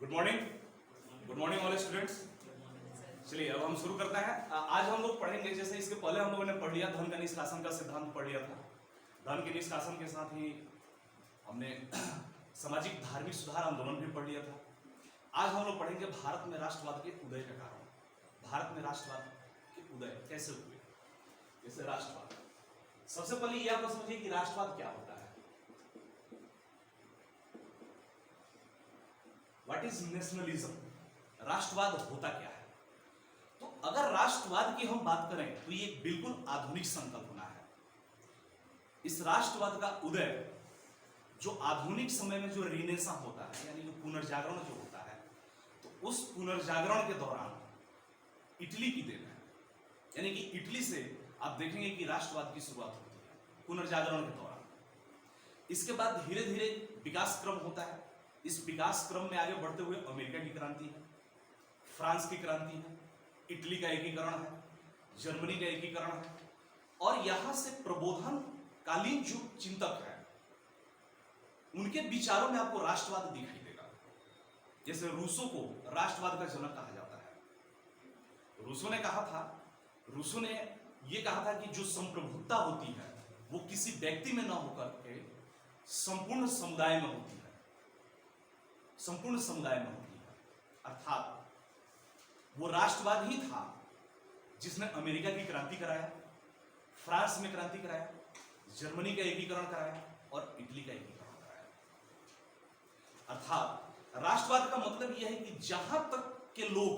Good morning all students. चलिए अब हम शुरू करते हैं। आज हम लोग पढ़ेंगे, जैसे इसके पहले हम लोगों ने पढ़ लिया धन का निष्कासन का सिद्धांत पढ़ लिया था। धन के निष्कासन के साथ ही हमने सामाजिक धार्मिक सुधार आंदोलन भी पढ़ लिया था। आज हम लोग पढ़ेंगे भारत में राष्ट्रवाद के उदय का कारण। भारत में राष्ट्रवाद के उदय कैसे हुए, जैसे राष्ट्रवाद। सबसे पहले यह आप समझिए कि राष्ट्रवाद क्या होता है। What is nationalism? राष्ट्रवाद होता क्या है? तो अगर राष्ट्रवाद की हम बात करें तो ये बिल्कुल आधुनिक संकल्पना है। इस राष्ट्रवाद का उदय जो आधुनिक समय में जो रिनेसा होता है, यानी जो पुनर्जागरण जो होता है, तो उस पुनर्जागरण के दौरान इटली की देन है। यानी कि इटली से आप देखेंगे कि राष्ट्रवाद की शुरुआत होती है पुनर्जागरण के दौरान। इसके बाद धीरे धीरे विकास क्रम होता है। इस विकास क्रम में आगे बढ़ते हुए अमेरिका की क्रांति है, फ्रांस की क्रांति है, इटली का एकीकरण है, जर्मनी का एकीकरण है, और यहां से प्रबोधन कालीन जो चिंतक है उनके विचारों में आपको राष्ट्रवाद दिखाई देगा। जैसे रूसो को राष्ट्रवाद का जनक कहा जाता है। रूसो ने कहा था, रूसो ने यह कहा था कि जो संप्रभुता होती है वो किसी व्यक्ति में न होकर के संपूर्ण समुदाय में होती है, संपूर्ण समुदाय में होती है। अर्थात वो राष्ट्रवाद ही था जिसने अमेरिका की क्रांति कराया, फ्रांस में क्रांति कराया, जर्मनी का एकीकरण कराया और इटली का एकीकरण कराया। अर्थात राष्ट्रवाद का मतलब यह है कि जहां तक के लोग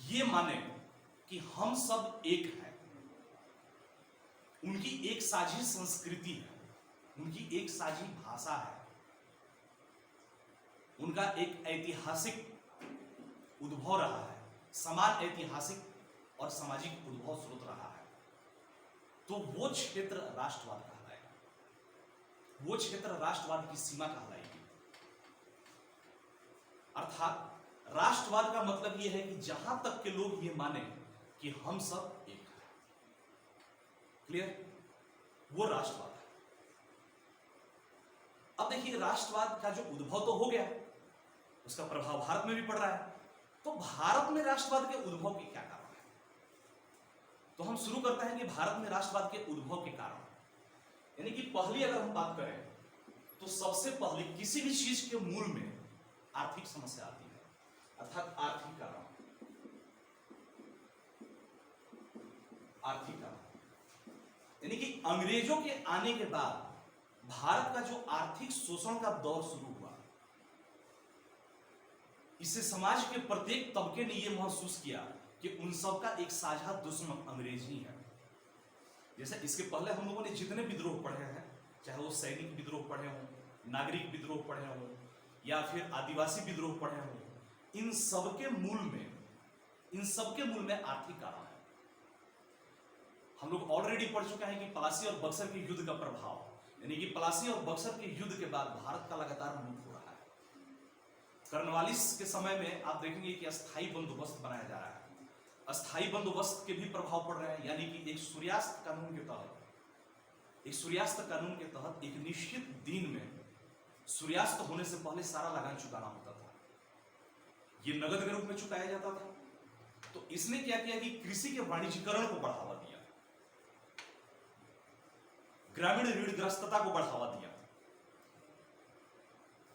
ये माने कि हम सब एक हैं, उनकी एक साझी संस्कृति है, उनकी एक साझी भाषा है, उनका एक ऐतिहासिक उद्भव रहा है, समान ऐतिहासिक और सामाजिक उद्भव स्रोत रहा है, तो वो क्षेत्र राष्ट्रवाद कहलाएगा, वो क्षेत्र राष्ट्रवाद की सीमा कहलाएगी। अर्थात राष्ट्रवाद का मतलब यह है कि जहां तक के लोग ये माने कि हम सब एक हैं। क्लियर? वो राष्ट्रवाद है। अब देखिए, राष्ट्रवाद का जो उद्भव तो हो गया, उसका प्रभाव भारत में भी पड़ रहा है। तो भारत में राष्ट्रवाद के उद्भव के क्या कारण है? तो हम शुरू करते हैं कि भारत में राष्ट्रवाद के उद्भव के कारण, यानी कि पहली अगर हम बात करें तो सबसे पहले किसी भी चीज के मूल में आर्थिक समस्या आती है, अर्थात आर्थिक कारण। आर्थिक कारण यानी कि अंग्रेजों के आने के बाद भारत का जो आर्थिक शोषण का दौर शुरू हुआ, इससे समाज के प्रत्येक तबके ने यह महसूस किया कि उन सब का एक साझा दुश्मन अंग्रेज ही है। जैसे इसके पहले हम लोगों ने जितने विद्रोह पढ़े हैं, चाहे वो सैनिक विद्रोह पढ़े हों, नागरिक विद्रोह पढ़े हों या फिर आदिवासी विद्रोह पढ़े हों, इन सबके मूल में आर्थिक कारण है। हम लोग ऑलरेडी पढ़ चुके हैं कि प्लासी और बक्सर के युद्ध का प्रभाव, यानी कि प्लासी और बक्सर के युद्ध के बाद भारत का लगातार लूट हो रहा है। कर्नवालिस के समय में आप देखेंगे कि अस्थायी बंदोबस्त बनाया जा रहा है। अस्थायी बंदोबस्त के भी प्रभाव पड़ रहे हैं, यानी कि एक सूर्यास्त कानून के तहत एक निश्चित दिन में सूर्यास्त होने से पहले सारा लगान चुकाना होता था। यह नगद के रूप में चुकाया जाता था। तो इसने क्या किया कि कृषि के वाणिज्यीकरण को बढ़ावा दिया, ग्रामीण ऋणग्रस्तता को बढ़ावा दिया।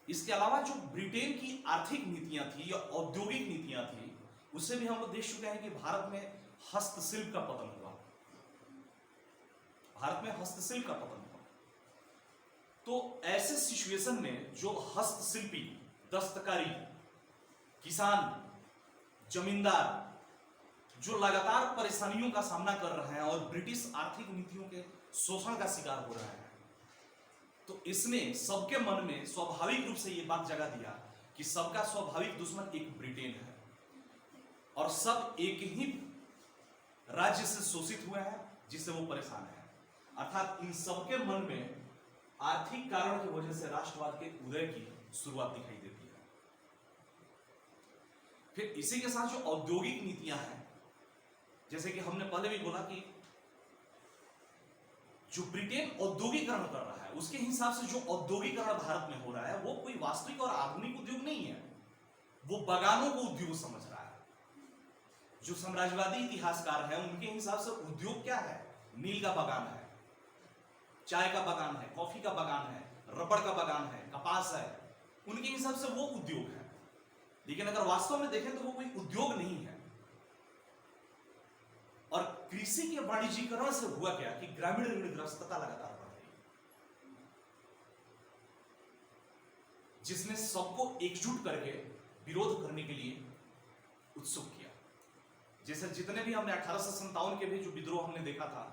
इसके अलावा जो ब्रिटेन की आर्थिक नीतियां थी या औद्योगिक नीतियां थी, उससे भी हम लोग देख चुके हैं कि भारत में हस्तशिल्प का पतन हुआ। भारत में हस्तशिल्प का पतन हुआ। तो ऐसे सिचुएशन में जो हस्तशिल्पी, दस्तकारी, किसान, जमींदार जो लगातार परेशानियों का सामना कर रहे हैं और ब्रिटिश आर्थिक नीतियों के शोषण का शिकार हो रहे हैं, तो इसने सबके मन में स्वाभाविक रूप से यह बात जगा दिया कि सबका स्वाभाविक दुश्मन एक ब्रिटेन है और सब एक ही राज्य से शोषित हुए हैं जिससे वो परेशान है। अर्थात इन सबके मन में आर्थिक कारण की वजह से राष्ट्रवाद के उदय की शुरुआत दिखाई देती है। फिर इसी के साथ जो औद्योगिक नीतियां हैं, जैसे कि हमने पहले भी बोला कि जो ब्रिटेन औद्योगिकरण कर रहा है, उसके हिसाब से जो औद्योगिकरण भारत में हो रहा है वो कोई वास्तविक और आधुनिक उद्योग नहीं है। वो बगानों को उद्योग समझ रहा है। जो साम्राज्यवादी इतिहासकार है उनके हिसाब से उद्योग क्या है? नील का बगान है, चाय का बगान है, कॉफी का बगान है, रबड़ का बगान है, कपास है। उनके हिसाब से वो उद्योग है। लेकिन अगर वास्तव में देखें तो वो कोई उद्योग नहीं है। और कृषि के वाणिज्यीकरण से हुआ क्या कि ग्रामीण ऋणग्रस्तता लगातार बढ़ रही है, जिसने सबको एकजुट करके विरोध करने के लिए उत्सुक किया। जैसे जितने भी हमने 1857 के भी जो विद्रोह हमने देखा था,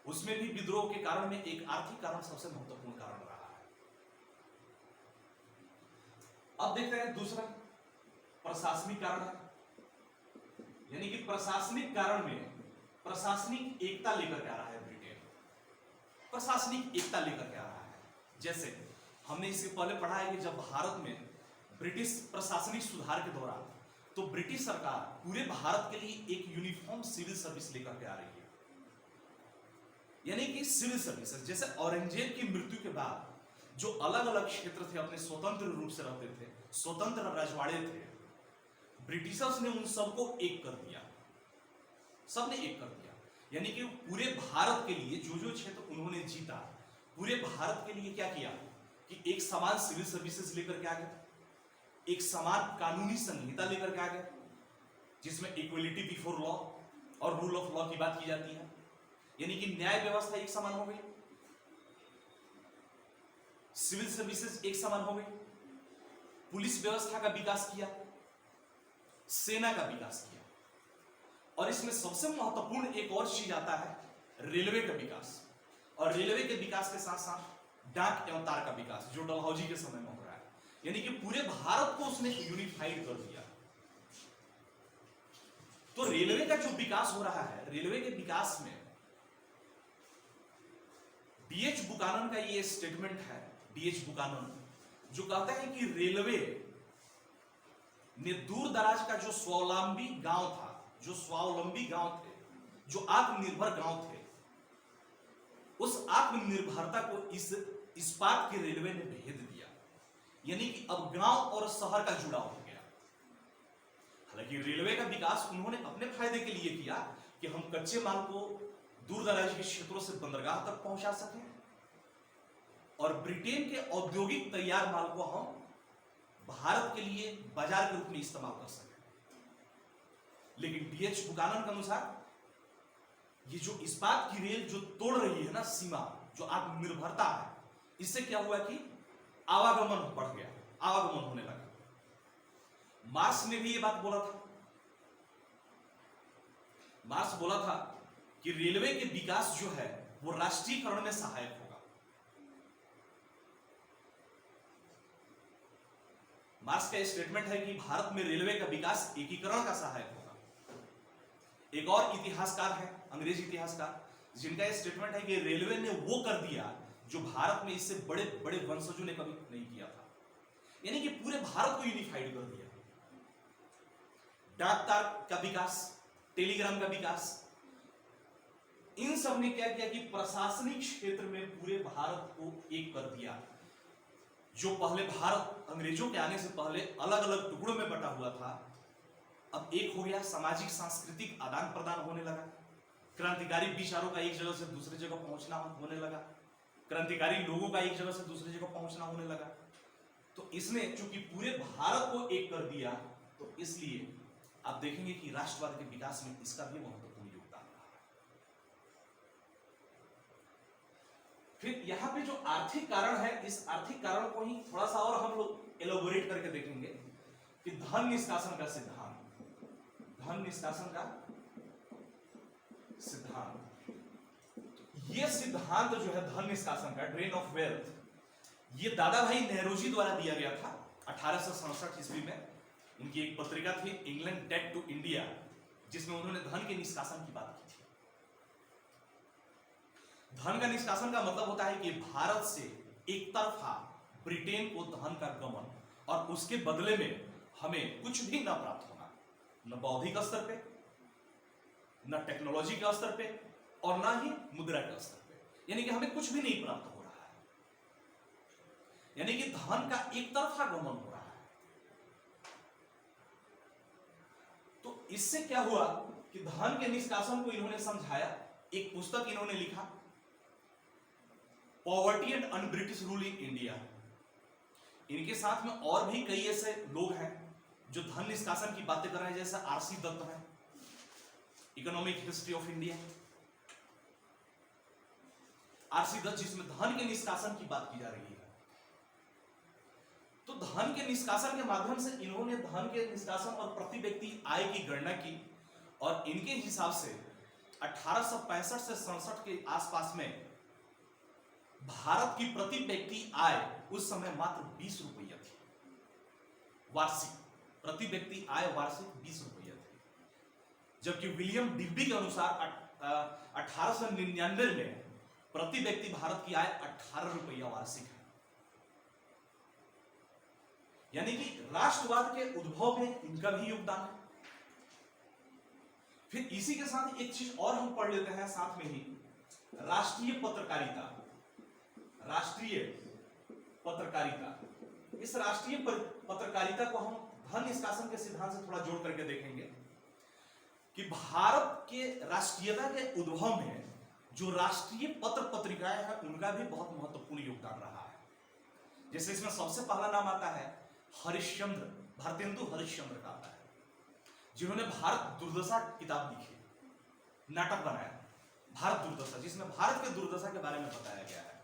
उसमें भी विद्रोह के कारण में एक आर्थिक कारण सबसे महत्वपूर्ण कारण रहा है। अब देखते हैं दूसरा प्रशासनिक कारण है, यानी कि प्रशासनिक कारण में प्रशासनिक एकता लेकर के आ रहा है ब्रिटेन। प्रशासनिक एकता लेकर के आ रहा है। जैसे हमने इससे पहले पढ़ा है कि जब भारत में ब्रिटिश प्रशासनिक सुधार के दौरान तो ब्रिटिश सरकार पूरे भारत के लिए एक यूनिफॉर्म सिविल सर्विस लेकर के आ रही है। यानी कि सिविल सर्विसेज, जैसे औरंगजेब की मृत्यु के बाद जो अलग अलग क्षेत्र थे अपने स्वतंत्र रूप से रहते थे, स्वतंत्र रजवाड़े थे, ब्रिटिशर्स ने उन सबको एक कर दिया। सबने एक कर दिया, यानी कि पूरे भारत के लिए जो जो क्षेत्र उन्होंने जीता, पूरे भारत के लिए क्या किया कि एक समान सिविल सर्विसेज लेकर के आ गए, एक समान कानूनी संहिता लेकर के आ गए, जिसमें इक्वलिटी बिफोर लॉ और रूल ऑफ लॉ की बात की जाती है। यानी कि न्याय व्यवस्था एक समान हो गई, सिविल सर्विसेज एक समान हो गई, पुलिस व्यवस्था का विकास किया, सेना का विकास किया, और इसमें सबसे महत्वपूर्ण एक और चीज आता है रेलवे का विकास। और रेलवे के विकास के साथ साथ डाक एवं तार का विकास, जो डलहौजी के समय में हो रहा है। यानी कि पूरे भारत को उसने यूनिफाइड कर दिया। तो रेलवे का जो विकास हो रहा है, रेलवे के विकास में डीएच बुकानन का ये स्टेटमेंट है, डीएच बुकानन, जो कहता है कि रेलवे ने दूर दराज का जो स्वावलंबी गांव था, जो स्वावलंबी गांव थे, जो आत्मनिर्भर गांव थे, उस आत्मनिर्भरता को इस इस्पात के रेलवे ने भेद दिया। यानी कि अब गांव और शहर का जुड़ाव हो गया। हालांकि रेलवे का विकास उन्होंने अपने फायदे के लिए किया कि हम कच्चे माल को दूर दराज के क्षेत्रों से बंदरगाह तक पहुंचा सकें और ब्रिटेन के औद्योगिक तैयार माल को हम भारत के लिए बाजार के रूप में इस्तेमाल कर सकें। लेकिन डीएच बुकानन के अनुसार ये जो इस्पात की रेल जो तोड़ रही है ना सीमा, जो आत्मनिर्भरता है, इससे क्या हुआ कि आवागमन बढ़ गया, आवागमन होने लगा। मार्क्स ने भी ये बात बोला था। मार्क्स बोला था कि रेलवे के विकास जो है वो राष्ट्रीयकरण में सहायक होगा। मार्क्स का स्टेटमेंट है कि भारत में रेलवे का विकास एकीकरण का सहायक होगा। एक और इतिहासकार है, अंग्रेजी इतिहासकार, जिनका स्टेटमेंट है कि रेलवे ने वो कर दिया जो भारत में इससे बड़े बड़े वंशजों ने कभी नहीं किया था। यानी कि पूरे भारत को यूनिफाइड कर दिया। डाक तार का विकास, टेलीग्राम का विकास, इन सब ने क्या किया कि प्रशासनिक क्षेत्र में पूरे भारत को एक कर दिया। जो पहले भारत अंग्रेजों के आने से पहले अलग अलग टुकड़ों में बटा हुआ था, अब एक हो गया। सामाजिक सांस्कृतिक आदान प्रदान होने लगा। क्रांतिकारी विचारों का एक जगह से दूसरी जगह पहुंचना होने लगा। क्रांतिकारी लोगों का एक जगह से दूसरी जगह पहुंचना होने लगा। तो इसने चूंकि पूरे भारत को एक कर दिया, तो इसलिए आप देखेंगे कि राष्ट्रवाद के विकास में इसका भी महत्वपूर्ण योगदान रहा है। फिर यहां पे जो आर्थिक कारण है, इस आर्थिक कारण को ही थोड़ा सा और हम लोग एलोबोरेट करके देखेंगे कि धन निष्कासन का सिद्धांत, धन निष्कासन का सिद्धांत, ये सिद्धांत जो है धन निष्कासन का, ड्रेन ऑफ वेल्थ, ये दादा भाई नेहरूजी द्वारा दिया गया था 1867 ईस्वी में। उनकी एक पत्रिका थी इंग्लैंड डेट टू इंडिया, जिसमें उन्होंने धन के निष्कासन की बात की थी। धन का निष्कासन का मतलब होता है कि भारत से एक तरफा ब्रिटेन को धन का गमन, और उसके बदले में हमें कुछ भी ना प्राप्त होना, न बौद्धिक स्तर पे, न टेक्नोलॉजी के स्तर पे, और ना ही मुद्रा के स्तर पे। यानी कि हमें कुछ भी नहीं प्राप्त हो रहा है। यानी कि धन का एक तरफा गमन हो रहा है। इससे क्या हुआ कि धन के निष्कासन को इन्होंने समझाया। एक पुस्तक इन्होंने लिखा, poverty and un British rule in India. इनके साथ में और भी कई ऐसे लोग हैं जो धन निष्कासन की बातें कर रहे हैं, जैसे आरसी दत्त है, economic history of India, RC Dutt, जिसमें धन के निष्कासन की बात की जा रही है। तो धन के निष्कासन के माध्यम से इन्होंने धन के निष्कासन और प्रति व्यक्ति आय की गणना की, और इनके हिसाब से 1865 से 67 के आसपास में भारत की प्रति व्यक्ति आय उस समय मात्र 20 रुपया थी। वार्षिक प्रति व्यक्ति आय वार्षिक 20 रुपया थी, जबकि विलियम डिग्बी के अनुसार 1899 में प्रति व्यक्ति भारत की आय 18 रुपया वार्षिक है। यानी कि राष्ट्रवाद के उद्भव में इनका भी योगदान है। फिर इसी के साथ एक चीज और हम पढ़ लेते हैं साथ में ही, राष्ट्रीय पत्रकारिता। राष्ट्रीय पत्रकारिता, इस राष्ट्रीय पत्रकारिता को हम धन निष्कासन के सिद्धांत से थोड़ा जोड़ करके देखेंगे कि भारत के राष्ट्रीयता के उद्भव में जो राष्ट्रीय पत्र पत्रिकाएं हैं उनका भी बहुत महत्वपूर्ण योगदान रहा है। जैसे इसमें सबसे पहला नाम आता है हरिश्चंद्र, भारतेंदु हरिश्चंद्र का आता है, जिन्होंने भारत दुर्दशा किताब लिखी, नाटक बनाया भारत दुर्दशा, जिसमें भारत के दुर्दशा के बारे में बताया गया है।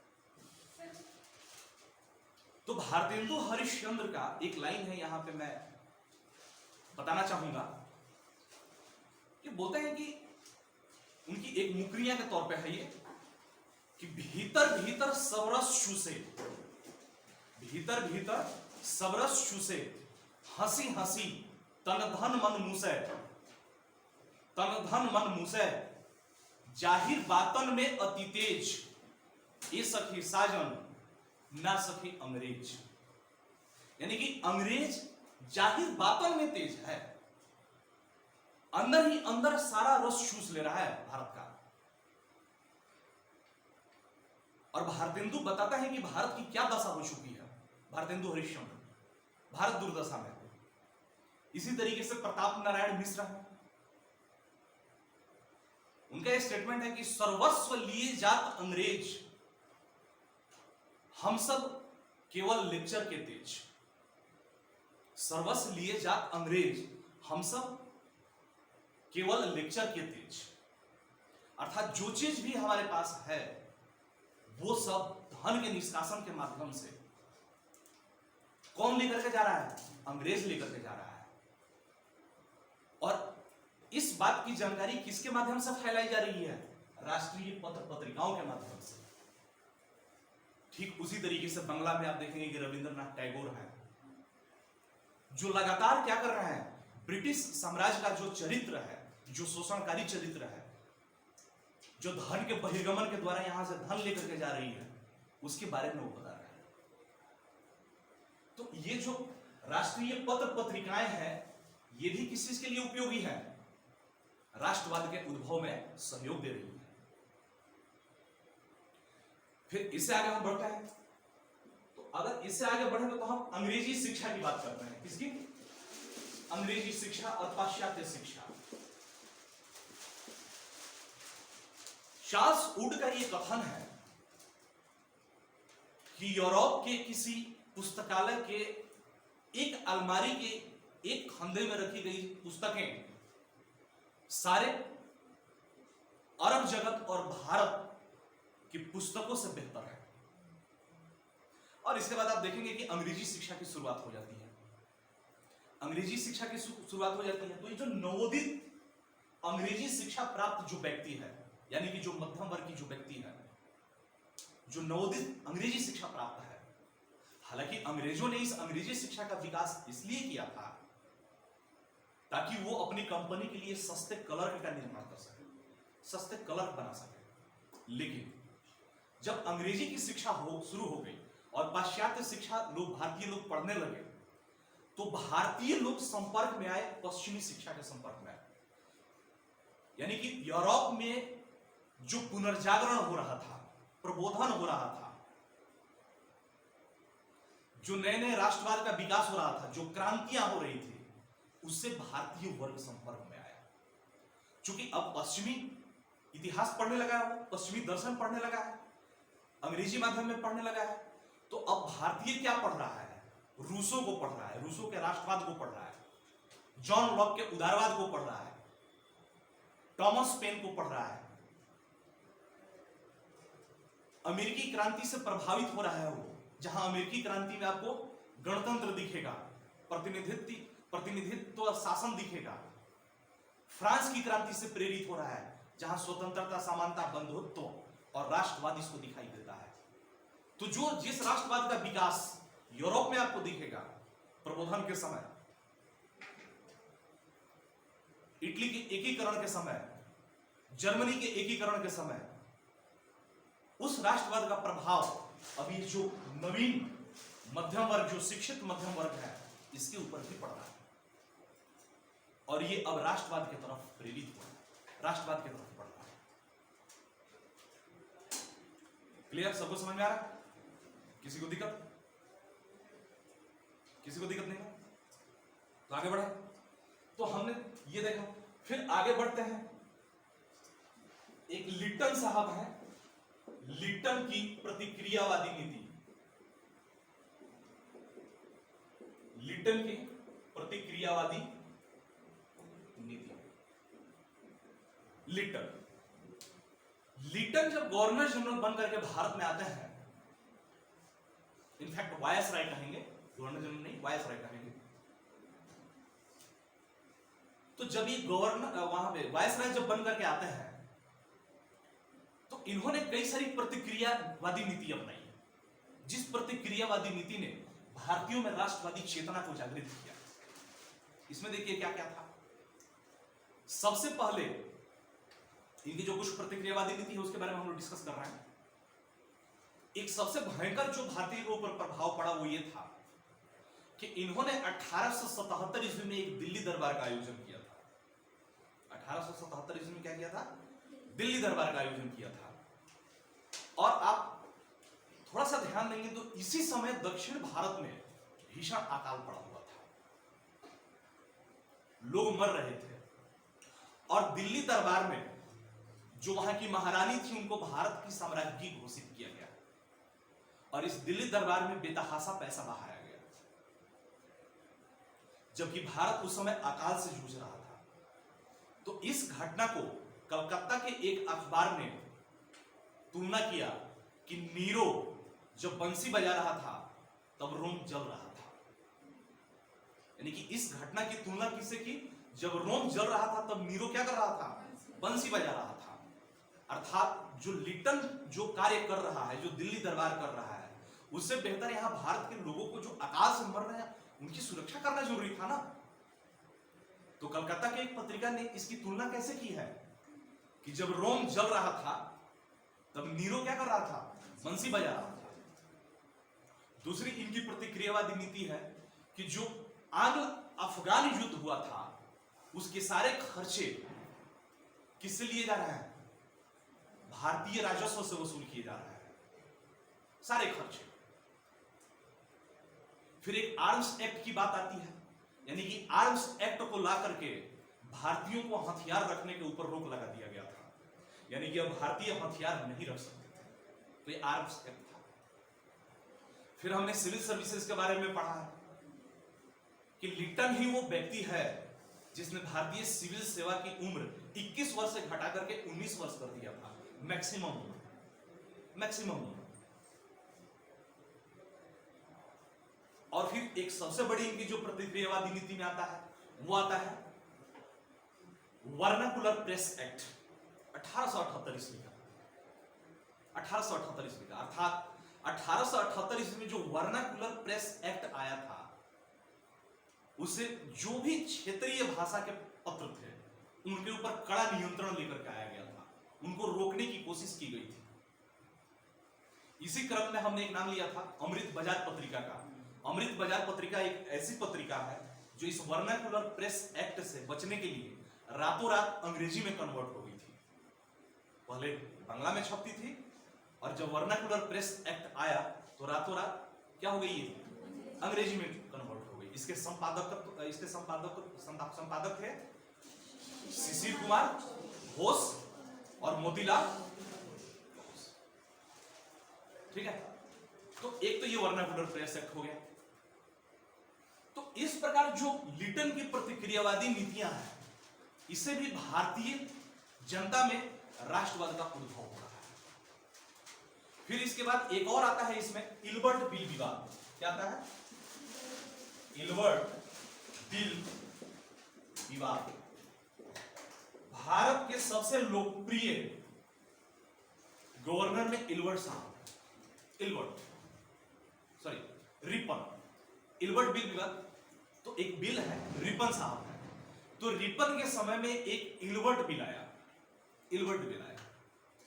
तो भारतेंदु हरिश्चंद्र का एक लाइन है, यहां पे मैं बताना चाहूंगा कि बोलते हैं कि उनकी एक मुकरिया के तौर पे है ये कि भीतर भीतर सबरस चूसे, भीतर भीतर सबरस चूसे, हंसी हंसी तन धन मन मूसे, तन धन मन मूसे, जाहिर बातन में अति तेज, ये सखी साजन ना सखी अंग्रेज। यानी कि अंग्रेज जाहिर बातन में तेज है, अंदर ही अंदर सारा रस चूस ले रहा है भारत का। और भारतेंदु बताता है कि भारत की क्या दशा हो चुकी है। भारतेंदु हरिश्चंद्र भारत दुर्दशा में। इसी तरीके से प्रताप नारायण मिश्र है, उनका यह स्टेटमेंट है कि सर्वस्व लिए जात अंग्रेज, हम सब केवल लेक्चर के तेज। सर्वस्व लिए जात अंग्रेज, हम सब केवल लेक्चर के तेज। अर्थात जो चीज भी हमारे पास है वो सब धन के निष्कासन के माध्यम से कौन लेकर के जा रहा है? अंग्रेज लेकर के जा रहा है। और इस बात की जानकारी किसके माध्यम से फैलाई जा रही है? राष्ट्रीय पत्र पत्रिकाओं के माध्यम से। ठीक उसी तरीके से बंगला में आप देखेंगे कि रविंद्रनाथ टैगोर हैं, जो लगातार क्या कर रहे हैं? ब्रिटिश साम्राज्य का जो चरित्र है, जो शोषणकारी चरित्र है, जो धन के बहिर्गमन के द्वारा यहां से धन लेकर के जा रही है, उसके बारे में वो बता रहे हैं। तो ये जो राष्ट्रीय पत्र पत्रिकाएं हैं, ये भी किस चीज के लिए उपयोगी है? राष्ट्रवाद के उद्भव में सहयोग दे रही है। फिर इससे आगे हम बढ़ते हैं, तो अगर इससे आगे बढ़ेंगे तो हम अंग्रेजी शिक्षा की बात करते हैं। किसकी? अंग्रेजी शिक्षा और पाश्चात्य शिक्षा। चार्ल्स वुड का यह कथन है कि यूरोप के किसी पुस्तकालय के एक अलमारी के एक खंधे में रखी गई पुस्तकें सारे अरब जगत और भारत की पुस्तकों से बेहतर है। और इसके बाद आप देखेंगे कि अंग्रेजी शिक्षा की शुरुआत हो जाती है। अंग्रेजी शिक्षा की शुरुआत हो जाती है, तो ये जो नवोदित अंग्रेजी शिक्षा प्राप्त जो व्यक्ति है, यानी कि जो मध्यम वर्ग की जो व्यक्ति है, जो नवोदित अंग्रेजी शिक्षा प्राप्त है, हालांकि अंग्रेजों ने इस अंग्रेजी शिक्षा का विकास इसलिए किया था ताकि वो अपनी कंपनी के लिए सस्ते कलर का निर्माण कर सके, सस्ते कलर बना सके। लेकिन जब अंग्रेजी की शिक्षा शुरू हो गई और पाश्चात्य शिक्षा लोग भारतीय लोग पढ़ने लगे, तो भारतीय लोग संपर्क में आए, पश्चिमी शिक्षा के संपर्क में आए। यानी कि यूरोप में जो पुनर्जागरण हो रहा था, प्रबोधन हो रहा था, जो नए नए राष्ट्रवाद का विकास हो रहा था, जो क्रांतियां हो रही थी, उससे भारतीय वर्ग संपर्क में आया। चूंकि अब पश्चिमी इतिहास पढ़ने लगा है, वो पश्चिमी दर्शन पढ़ने लगा है, अंग्रेजी माध्यम में पढ़ने लगा है, तो अब भारतीय क्या पढ़ रहा है? रूसों को पढ़ रहा है, रूसों के राष्ट्रवाद को पढ़ रहा है, जॉन लॉक के उदारवाद को पढ़ रहा है, टॉमस पेन को पढ़ रहा है, अमेरिकी क्रांति से प्रभावित हो रहा है वो, जहां अमेरिकी क्रांति में आपको गणतंत्र दिखेगा, प्रतिनिधित्व शासन दिखेगा। फ्रांस की क्रांति से प्रेरित हो रहा है, जहां स्वतंत्रता, समानता, बंधुत्व और राष्ट्रवाद इसको दिखाई देता है। तो जिस राष्ट्रवाद का विकास यूरोप में आपको दिखेगा प्रबोधन के समय, इटली के एकीकरण के समय, जर्मनी के एकीकरण के समय, उस राष्ट्रवाद का प्रभाव अभी जो नवीन मध्यम वर्ग, जो शिक्षित मध्यम वर्ग है, इसके ऊपर भी पड़ रहा है और ये अब राष्ट्रवाद की तरफ प्रेरित हो रहा है, राष्ट्रवाद की तरफ बढ़ रहा है। क्लियर? सबको समझ में आ रहा है? किसी को दिक्कत? किसी को दिक्कत नहीं है? तो आगे बढ़े। तो हमने ये देखा, फिर आगे बढ़ते हैं। एक लिट्टन साहब है, लिट्टन की प्रतिक्रियावादी नीति, लिट्टन की प्रतिक्रियावादी नीति। लिट्टन जब गवर्नर जनरल बनकर के भारत में आते हैं, इनफैक्ट वायसराय कहेंगे, गवर्नर जनरल नहीं, वायसराय कहेंगे। तो जब ये गवर्नर वहां पे वायसराय जब बनकर के आते हैं, तो इन्होंने कई सारी प्रतिक्रियावादी नीति अपनाई, जिस प्रतिक्रियावादी नीति ने भारतीयों में राष्ट्रवादी चेतना को जागृत किया। इसमें देखिए क्या क्या था। सबसे पहले इनकी जो कुछ प्रतिक्रियावादी नीति है उसके बारे में हम लोग डिस्कस कर रहे हैं। एक सबसे भयंकर जो भारतीयों के ऊपर प्रभाव पड़ा वो ये था कि इन्होंने 1877 ईस्वी में एक दिल्ली दरबार का आयोजन किया था। 1877 ईस्वी में क्या किया था? दिल्ली दरबार का आयोजन किया था। और आप थोड़ा सा ध्यान देंगे तो इसी समय दक्षिण भारत में भीषण अकाल पड़ा हुआ था, लोग मर रहे थे, और दिल्ली दरबार में जो वहां की महारानी थी उनको भारत की साम्राज्ञी घोषित किया गया, और इस दिल्ली दरबार में बेतहासा पैसा बहाया गया, जबकि भारत उस समय अकाल से जूझ रहा था। तो इस घटना को कलकत्ता के एक अखबार ने तुलना किया कि नीरो जब बंसी बजा रहा था तब रोम जल रहा था। यानी कि इस घटना की तुलना किससे की? जब रोम जल रहा था तब नीरो क्या कर रहा था? बंसी बजा रहा था। अर्थात जो लिट्टन जो कार्य कर रहा है, जो दिल्ली दरबार कर रहा है, उससे बेहतर यहां भारत के लोगों को जो अकाल से मर रहे हैं उनकी सुरक्षा करना जरूरी था ना। तो कलकत्ता की एक पत्रिका ने इसकी तुलना कैसे की है कि जब रोम जल रहा था तब नीरो क्या कर रहा था? बंसी बजा रहा था। दूसरी इनकी प्रतिक्रियावादी नीति है कि जो आंग्ल अफगान युद्ध हुआ था उसके सारे खर्चे किससे लिए जा रहे हैं? भारतीय राजस्व से वसूल किए जा रहे हैं सारे खर्चे। फिर एक आर्म्स एक्ट की बात आती है, यानी कि आर्म्स एक्ट को ला करके भारतीयों को हथियार रखने के ऊपर रोक लगा दिया गया था, यानी कि अब भारतीय हथियार नहीं रख सकते थे। तो ये आर्म्स एक्ट था। फिर हमने सिविल सर्विसेज के बारे में पढ़ा है कि लिट्टन ही वो व्यक्ति है जिसने भारतीय सिविल सेवा की उम्र 21 वर्ष से घटा करके 19 वर्ष कर दिया था, मैक्सिमम उम्र। और फिर एक सबसे बड़ी इनकी जो प्रतिक्रियावादी नीति में आता है वो आता है वर्नाकुलर प्रेस एक्ट 1878 ईस्वी का। 1878 ईस्वी का अर्थात 1878 ईस्वी में जो वर्नाकुलर प्रेस एक्ट आया था उसे जो भी क्षेत्रीय भाषा के पत्र थे उनके ऊपर कड़ा नियंत्रण लेकर के आया गया था, उनको रोकने की कोशिश की गई थी। इसी क्रम में हमने एक नाम लिया था अमृत बाजार पत्रिका का। अमृत बाजार पत्रिका एक ऐसी पत्रिका है जो इस वर्नाकुलर प्रेस एक्ट से बचने के लिए रातों रात अंग्रेजी में कन्वर्ट हो गई थी। पहले बांग्ला में छपती थी और जब वर्नाकुलर प्रेस एक्ट आया तो रातों रात क्या हो गई? अंग्रेजी में कन्वर्ट हो गई। इसके संपादक थे शिशिर कुमार घोष और मोतीलाल, ठीक है। तो एक तो ये वर्नाकुलर प्रेस एक्ट हो गया। तो इस प्रकार जो लिटन की प्रतिक्रियावादी नीतियां हैं, इससे भी भारतीय जनता में राष्ट्रवाद का उद्भव हो रहा है। फिर इसके बाद एक और आता है इसमें, इल्बर्ट बिल विवाद। क्या आता है? इल्बर्ट बिल विवाद। भारत के सबसे लोकप्रिय गवर्नर ने रिपन। इल्बर्ट बिल विवाद, तो एक बिल है, रिपन साहब है, तो रिपन के समय में एक इल्बर्ट बिल आया।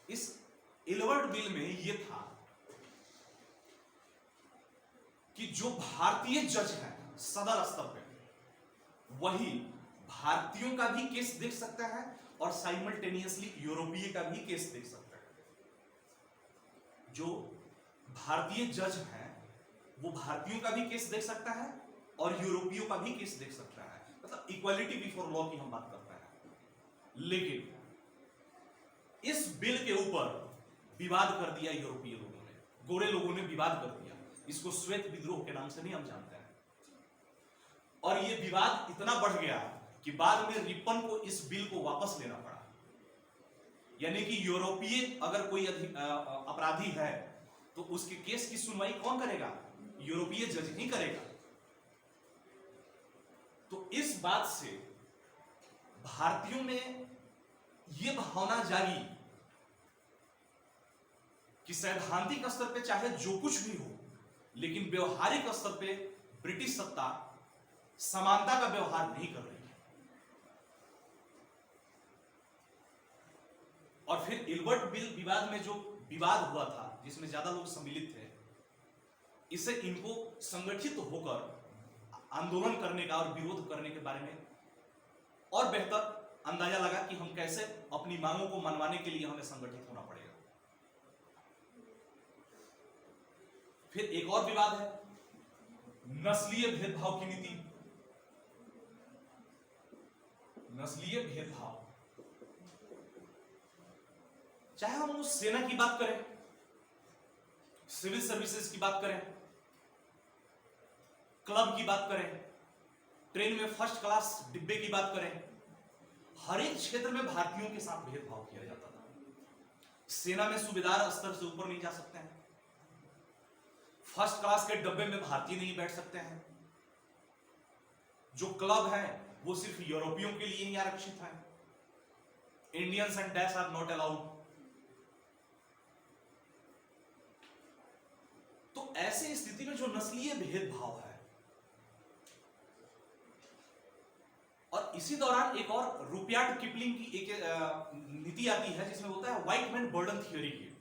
इस इल्बर्ट बिल में यह था कि जो भारतीय जज है सदर स्तर पे, वही भारतीयों का भी केस देख सकता है और साइमल्टेनियसली यूरोपीय का भी केस देख सकता है। जो भारतीय जज है वो भारतीयों का भी केस देख सकता है और यूरोपियों का भी केस देख सकता है, मतलब इक्वालिटी बिफोर लॉ की हम बात करते हैं। लेकिन इस बिल के ऊपर विवाद कर दिया यूरोपीय लोगों ने, गोरे लोगों ने विवाद कर दिया। इसको श्वेत विद्रोह के नाम से नहीं हम जानते हैं। और यह विवाद इतना बढ़ गया कि बाद में रिपन को इस बिल को वापस लेना पड़ा। यानी कि यूरोपीय अगर कोई अपराधी है तो उसके केस की सुनवाई कौन करेगा? यूरोपीय जज ही करेगा। तो इस बात से भारतीयों में यह भावना जागी कि सैद्धांतिक स्तर पे चाहे जो कुछ भी हो, लेकिन व्यवहारिक स्तर पे ब्रिटिश सत्ता समानता का व्यवहार नहीं कर रही है। और फिर इल्बर्ट बिल विवाद में जो विवाद हुआ था, जिसमें ज्यादा लोग सम्मिलित थे, इससे इनको संगठित होकर आंदोलन करने का और विरोध करने के बारे में और बेहतर अंदाजा लगा कि हम कैसे अपनी मांगों को मनवाने के लिए हमें संगठित होना पड़ेगा। फिर एक और विवाद है, नस्लीय भेदभाव की नीति। नस्लीय भेदभाव, चाहे हम उस सेना की बात करें, सिविल सर्विसेज की बात करें, क्लब की बात करें, ट्रेन में फर्स्ट क्लास डिब्बे की बात करें, हर एक क्षेत्र में भारतीयों के साथ भेदभाव किया जाता था। सेना में सूबेदार स्तर से ऊपर नहीं जा सकते हैं, फर्स्ट क्लास के डब्बे में भारतीय नहीं बैठ सकते हैं, जो क्लब है वो सिर्फ यूरोपियों के लिए ही आरक्षित है, Indians and dash are not allowed. तो ऐसी स्थिति में जो नस्लीय भेदभाव है, और इसी दौरान एक और रुपयार्ड किपलिंग की एक नीति आती है जिसमें होता है व्हाइट मैन बर्डन थियोरी की,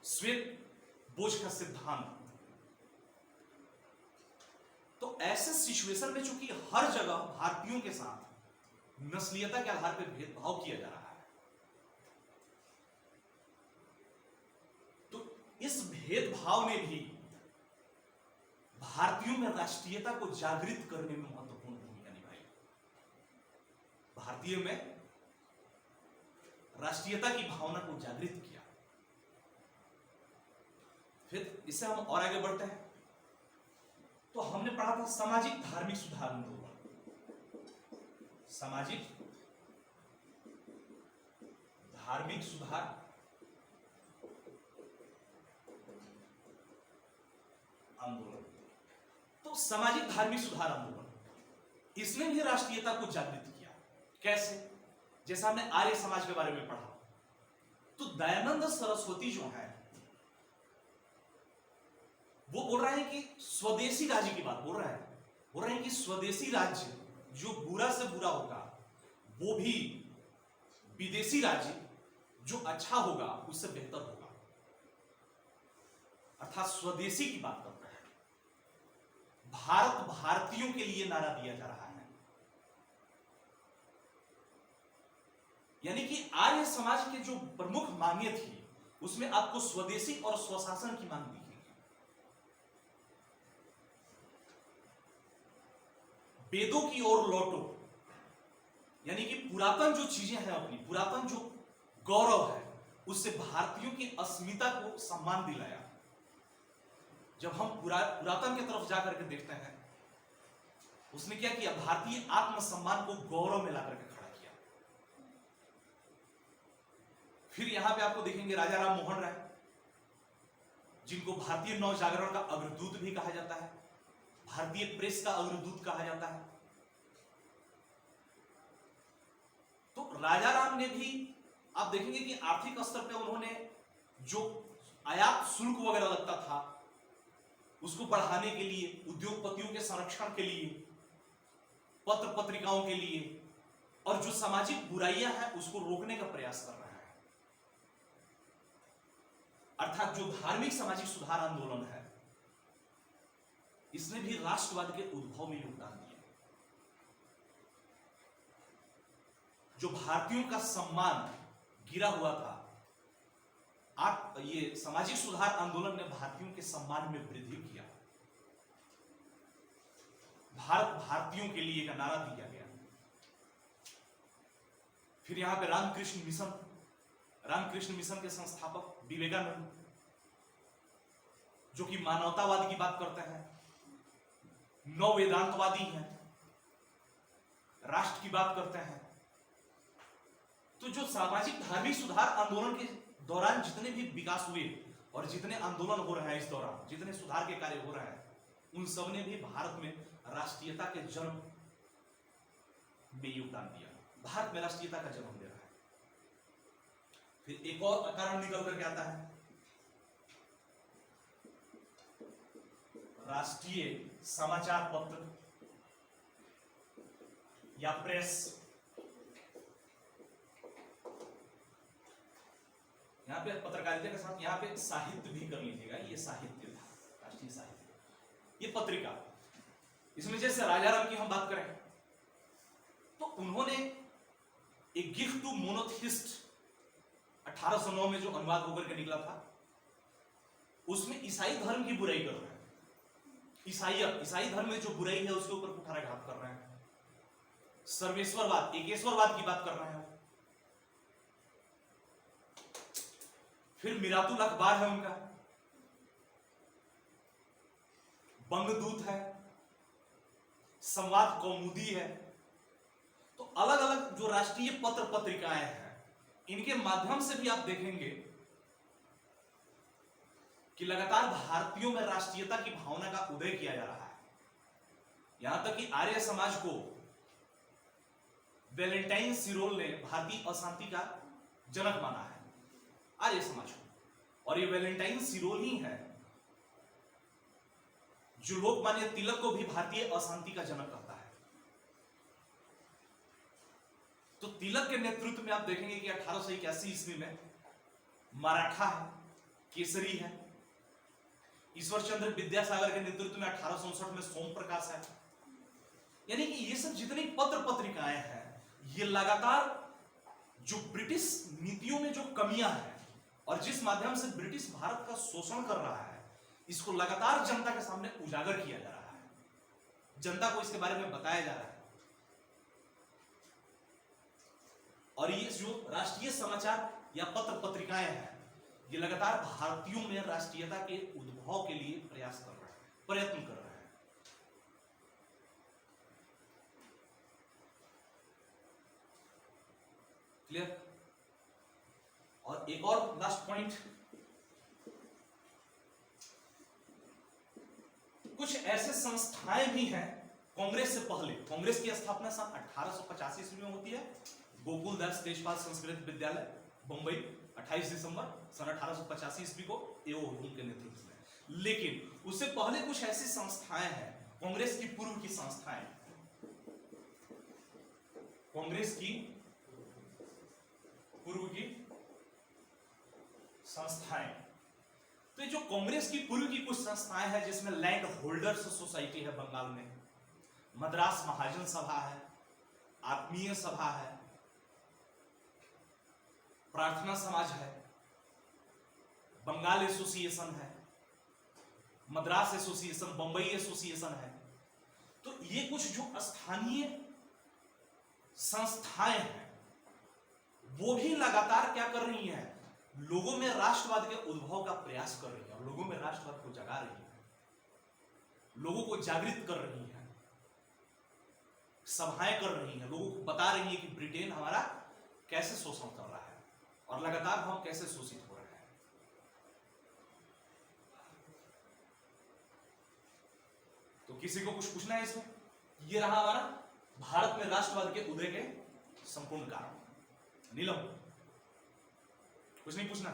श्वेत बोझ का सिद्धांत। तो ऐसे सिचुएशन में चूंकि हर जगह भारतीयों के साथ नस्लीयता के आधार पर भेदभाव किया जा रहा है, तो इस भेदभाव ने भी भारतीयों में राष्ट्रीयता को जागृत करने में महत्वपूर्ण भूमिका निभाई। भारतीयों में राष्ट्रीयता की भावना को जागृत किया। फिर इससे हम और आगे बढ़ते हैं, तो हमने पढ़ा था सामाजिक धार्मिक सुधार आंदोलन। सामाजिक धार्मिक सुधार आंदोलन। तो सामाजिक धार्मिक सुधार आंदोलन, इसने भी राष्ट्रीयता को जागृत किया। कैसे? जैसा हमने आर्य समाज के बारे में पढ़ा, तो दयानंद सरस्वती जो है वो बोल रहे हैं कि स्वदेशी राज्य की बात बोल रहे हैं कि स्वदेशी राज्य जो बुरा से बुरा होगा, वो भी विदेशी राज्य जो अच्छा होगा उससे बेहतर होगा, अर्थात स्वदेशी की बात करते हैं। भारत भारतीयों के लिए नारा दिया जा रहा है। यानी कि आर्य समाज के जो प्रमुख मांगे थी उसमें आपको स्वदेशी और स्वशासन की मांग दिखेगी। वेदों की ओर लौटो, यानी कि पुरातन जो चीजें हैं, अपनी पुरातन जो गौरव है, उससे भारतीयों की अस्मिता को सम्मान दिलाया। जब हम पुरातन की तरफ जाकर के देखते हैं, उसने क्या किया, भारतीय आत्मसम्मान को गौरव में लाकर के खड़ा किया। फिर यहां पे आपको देखेंगे राजा राम मोहन राय, जिनको भारतीय नव जागरण का अग्रदूत भी कहा जाता है, भारतीय प्रेस का अग्रदूत कहा जाता है। तो राजा राम ने भी, आप देखेंगे कि आर्थिक स्तर पे उन्होंने जो आयात शुल्क वगैरह लगता था, उसको बढ़ाने के लिए, उद्योगपतियों के संरक्षण के लिए, पत्र पत्रिकाओं के लिए, और जो सामाजिक बुराइयां हैं उसको रोकने का प्रयास कर रहा है। अर्थात जो धार्मिक सामाजिक सुधार आंदोलन है, इसने भी राष्ट्रवाद के उद्भव में योगदान दिया। जो भारतीयों का सम्मान गिरा हुआ था, ये सामाजिक सुधार आंदोलन ने भारतीयों के सम्मान में वृद्धि किया। भारत भारतीयों के लिए का नारा दिया गया। फिर यहां पे रामकृष्ण मिशन के संस्थापक विवेकानंद, जो कि मानवतावाद की बात करते हैं, नव वेदांतवादी हैं, राष्ट्र की बात करते हैं। तो जो सामाजिक धार्मिक सुधार आंदोलन के दौरान जितने भी विकास हुए और जितने आंदोलन हो रहे हैं, इस दौरान जितने सुधार के कार्य हो रहे हैं, उन सब ने भी भारत में राष्ट्रीयता के जन्म में योगदान दिया। भारत में राष्ट्रीयता का जन्म दे रहा है। फिर एक और कारण निकल करके आता है, राष्ट्रीय समाचार पत्र या प्रेस। यहां पे पत्रकारिता के साथ यहां पे साहित्य भी कर लीजिएगा, ये साहित्य था, राष्ट्रीय साहित्य, ये पत्रिका। इसमें जैसे राजा राम की हम बात करें तो उन्होंने एक गिफ्ट टू मोनोथिस्ट 1809 में जो अनुवाद होकर के निकला था, उसमें ईसाई धर्म की बुराई कर रहे हैं। ईसाई धर्म में जो बुराई है उसके ऊपर कुठाराघात कर रहे हैं। सर्वेश्वरवाद, एकेश्वरवाद की बात कर रहे हैं। फिर मिरातुल अखबार है उनका, बंगदूत है, संवाद कौमुदी है। तो अलग अलग जो राष्ट्रीय पत्र पत्रिकाएं हैं, इनके माध्यम से भी आप देखेंगे कि लगातार भारतीयों में राष्ट्रीयता की भावना का उदय किया जा रहा है। यहां तक कि आर्य समाज को वैलेंटाइन सिरोल ने भारतीय अशांति का जनक माना है, आर्य समाज को। और ये वैलेंटाइन सिरोल ही है जो लोकमान्य तिलक को भी भारतीय अशांति का जनक कहता है। तो तिलक के नेतृत्व में आप देखेंगे कि 1881 ईस्वी में मराठा है, केसरी है। ईश्वर चंद्र विद्यासागर के नेतृत्व में 1859 में सोम प्रकाश है। यानी कि ये सब जितनी पत्र पत्रिकाएं हैं, ये लगातार जो ब्रिटिश नीतियों में जो कमियां हैं और जिस माध्यम से ब्रिटिश भारत का शोषण कर रहा है, इसको लगातार जनता के सामने उजागर किया जा रहा है, जनता को इसके बारे में बताया जा रहा है। और ये जो राष्ट्रीय समाचार या पत्र पत्रिकाएं हैं, ये लगातार भारतीयों में राष्ट्रीयता के उद्भव के लिए प्रयास कर रहा है, प्रयत्न कर रहा है। क्लियर? और एक और लास्ट पॉइंट, कुछ ऐसे संस्थाएं भी हैं कांग्रेस से पहले। कांग्रेस की स्थापना सन 1885 ईस्वी में होती है। गोकुलदास तेजपाल संस्कृत विद्यालय, बंबई, 28 दिसंबर सन 1885 ईस्वी को एओ हुकुम के नेतृत्व में। लेकिन उससे पहले कुछ ऐसी संस्थाएं हैं, कांग्रेस की पूर्व की संस्थाएं, कांग्रेस की पूर्व की संस्थाएं। तो ये जो कांग्रेस की पूर्व की कुछ संस्थाएं हैं, जिसमें लैंड होल्डर्स सोसाइटी है बंगाल में, मद्रास महाजन सभा है, आत्मीय सभा है, प्रार्थना समाज है, बंगाल एसोसिएशन है, मद्रास एसोसिएशन, बंबई एसोसिएशन है। तो ये कुछ जो स्थानीय संस्थाएं हैं, वो भी लगातार क्या कर रही हैं, लोगों में राष्ट्रवाद के उद्भव का प्रयास कर रही है और लोगों में राष्ट्रवाद को जगा रही है, लोगों को जागृत कर रही है, सभाएं कर रही हैं, लोगों को बता रही है कि ब्रिटेन हमारा कैसे शोषण कर रहा है और लगातार हम कैसे शोषित हो रहे हैं। तो किसी को कुछ पूछना है इसमें? ये रहा हमारा भारत में राष्ट्रवाद के उदय के संपूर्ण कारण। नीलम, कुछ नहीं पूछना?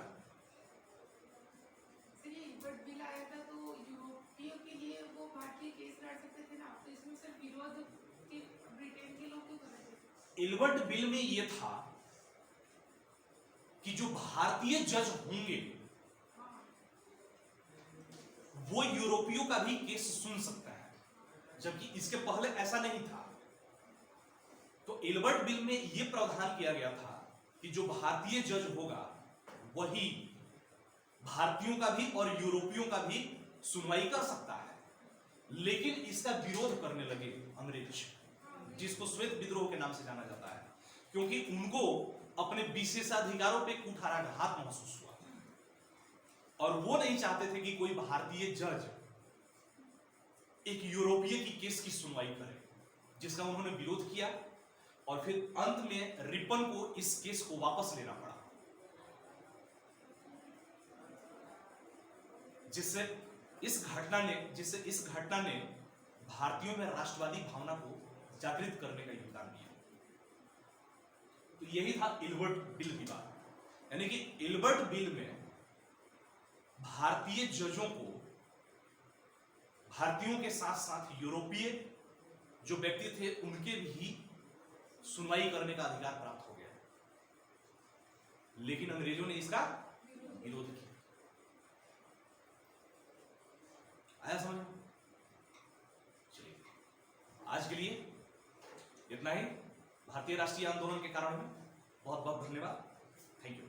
बट बिल आया था तो यूरोपीय के लिए वो भारतीय केस लड़ सकते थे ना, तो इसमें सिर्फ विरोध के ब्रिटेन के लोग क्यों कर रहे थे? इल्बर्ट बिल में ये था कि जो भारतीय जज होंगे वो यूरोपियों का भी केस सुन सकता है, जबकि इसके पहले ऐसा नहीं था। तो इल्बर्ट बिल में यह प्रावधान किया गया था कि जो भारतीय जज होगा वही भारतीयों का भी और यूरोपियों का भी सुनवाई कर सकता है। लेकिन इसका विरोध करने लगे अंग्रेज, जिसको श्वेत विद्रोह के नाम से जाना जाता है, क्योंकि उनको अपने विशेषाधिकारों पे कुठाराघात महसूस हुआ और वो नहीं चाहते थे कि कोई भारतीय जज एक यूरोपीय की केस की सुनवाई करे, जिसका उन्होंने विरोध किया और फिर अंत में रिपन को इस केस को वापस लेना पड़ा, जिससे इस घटना ने भारतीयों में राष्ट्रवादी भावना को जागृत करने का योगदान दिया। तो यही था इल्बर्ट बिल की बात, यानी कि इल्बर्ट बिल में भारतीय जजों को भारतीयों के साथ साथ यूरोपीय जो व्यक्ति थे उनके भी सुनवाई करने का अधिकार प्राप्त हो गया, लेकिन अंग्रेजों ने इसका विरोध किया। आया समझ में? चलिए, आज के लिए इतना ही। भारतीय राष्ट्रीय आंदोलन के कारण में बहुत बहुत धन्यवाद। Thank you.